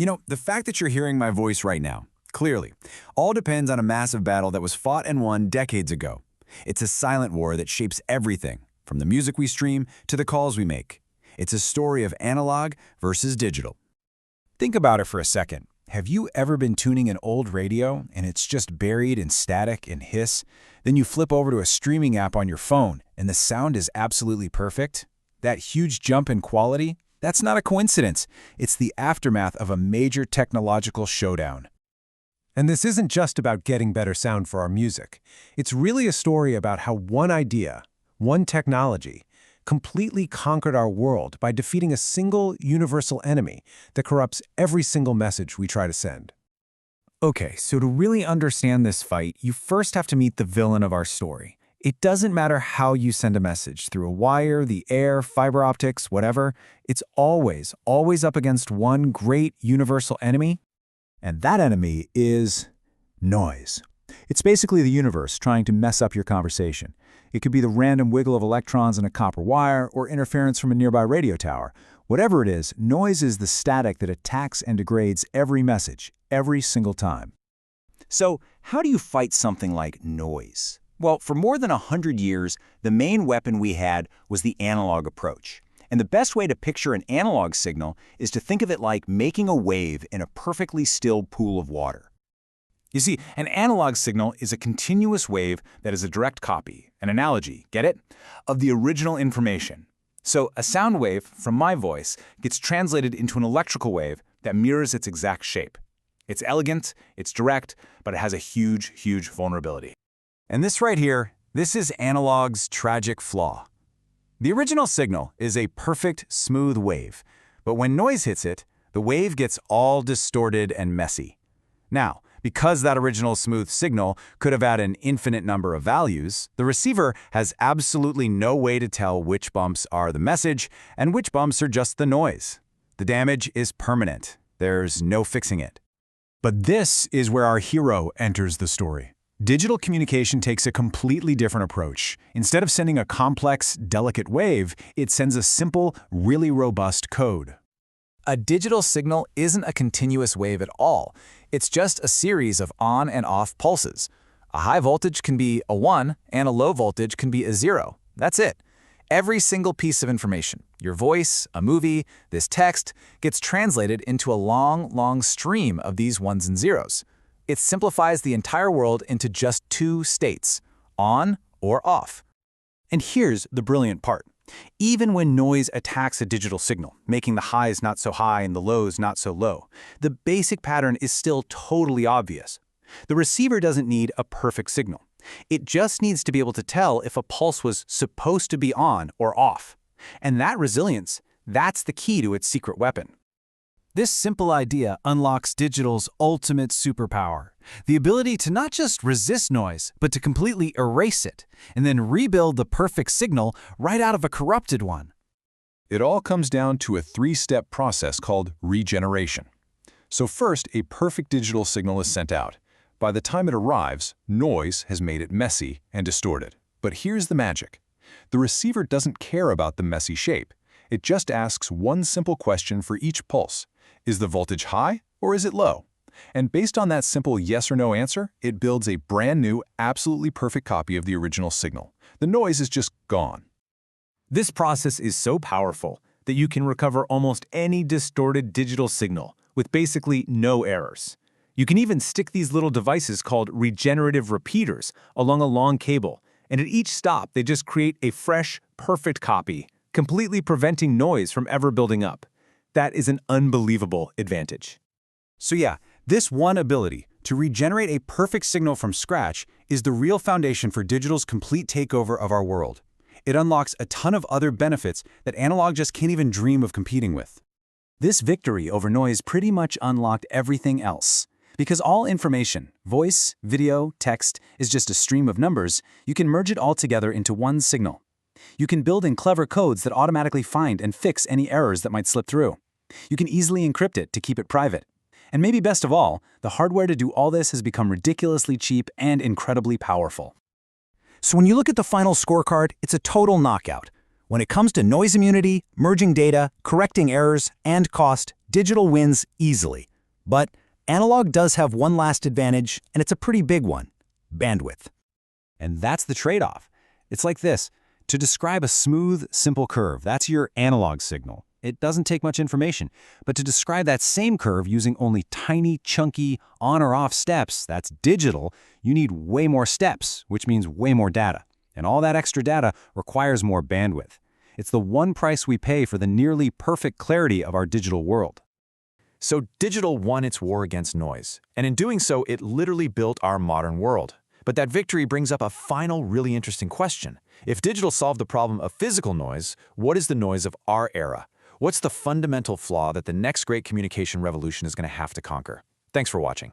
The fact that you're hearing my voice right now, clearly, all depends on a massive battle that was fought and won decades ago. It's a silent war that shapes everything, from the music we stream to the calls we make. It's a story of analog versus digital. Think about it for a second. Have you ever been tuning an old radio and it's just buried in static and hiss? Then you flip over to a streaming app on your phone and the sound is absolutely perfect? That huge jump in quality? That's not a coincidence. It's the aftermath of a major technological showdown. And this isn't just about getting better sound for our music. It's really a story about how one idea, one technology, completely conquered our world by defeating a single universal enemy that corrupts every single message we try to send. Okay, so to really understand this fight, you first have to meet the villain of our story. It doesn't matter how you send a message, through a wire, the air, fiber optics, whatever, it's always up against one great universal enemy. And that enemy is noise. It's basically the universe trying to mess up your conversation. It could be the random wiggle of electrons in a copper wire or interference from a nearby radio tower. Whatever it is, noise is the static that attacks and degrades every message, every single time. So, how do you fight something like noise? Well, for more than 100 years, the main weapon we had was the analog approach. And the best way to picture an analog signal is to think of it like making a wave in a perfectly still pool of water. You see, an analog signal is a continuous wave that is a direct copy, an analogy, get it? Of the original information. So a sound wave from my voice gets translated into an electrical wave that mirrors its exact shape. It's elegant, it's direct, but it has a huge, huge vulnerability. And this right here, this is analog's tragic flaw. The original signal is a perfect, smooth wave, but when noise hits it, the wave gets all distorted and messy. Now, because that original smooth signal could have had an infinite number of values, the receiver has absolutely no way to tell which bumps are the message and which bumps are just the noise. The damage is permanent. There's no fixing it. But this is where our hero enters the story. Digital communication takes a completely different approach. Instead of sending a complex, delicate wave, it sends a simple, really robust code. A digital signal isn't a continuous wave at all. It's just a series of on and off pulses. A high voltage can be a 1 and a low voltage can be a 0. That's it. Every single piece of information, your voice, a movie, this text, gets translated into a long, long stream of these ones and zeros. It simplifies the entire world into just two states, on or off. And here's the brilliant part. Even when noise attacks a digital signal, making the highs not so high and the lows not so low, the basic pattern is still totally obvious. The receiver doesn't need a perfect signal. It just needs to be able to tell if a pulse was supposed to be on or off. And that resilience, that's the key to its secret weapon. This simple idea unlocks digital's ultimate superpower, the ability to not just resist noise, but to completely erase it, and then rebuild the perfect signal right out of a corrupted one. It all comes down to a three-step process called regeneration. So first, a perfect digital signal is sent out. By the time it arrives, noise has made it messy and distorted. But here's the magic. The receiver doesn't care about the messy shape. It just asks one simple question for each pulse. Is the voltage high or is it low? And based on that simple yes or no answer, it builds a brand new, absolutely perfect copy of the original signal. The noise is just gone. This process is so powerful that you can recover almost any distorted digital signal with basically no errors. You can even stick these little devices called regenerative repeaters along a long cable, and at each stop they just create a fresh, perfect copy, completely preventing noise from ever building up. That is an unbelievable advantage. So yeah, this one ability to regenerate a perfect signal from scratch is the real foundation for digital's complete takeover of our world. It unlocks a ton of other benefits that analog just can't even dream of competing with. This victory over noise pretty much unlocked everything else. Because all information, voice, video, text, is just a stream of numbers, you can merge it all together into one signal. You can build in clever codes that automatically find and fix any errors that might slip through. You can easily encrypt it to keep it private. And maybe best of all, the hardware to do all this has become ridiculously cheap and incredibly powerful. So when you look at the final scorecard, it's a total knockout. When it comes to noise immunity, merging data, correcting errors, and cost, digital wins easily. But analog does have one last advantage, and it's a pretty big one: bandwidth. And that's the trade-off. It's like this. To describe a smooth, simple curve, that's your analog signal. It doesn't take much information. But to describe that same curve using only tiny, chunky, on or off steps, that's digital, you need way more steps, which means way more data. And all that extra data requires more bandwidth. It's the one price we pay for the nearly perfect clarity of our digital world. So digital won its war against noise, and in doing so, it literally built our modern world. But that victory brings up a final, really interesting question. If digital solved the problem of physical noise, what is the noise of our era? What's the fundamental flaw that the next great communication revolution is going to have to conquer? Thanks for watching.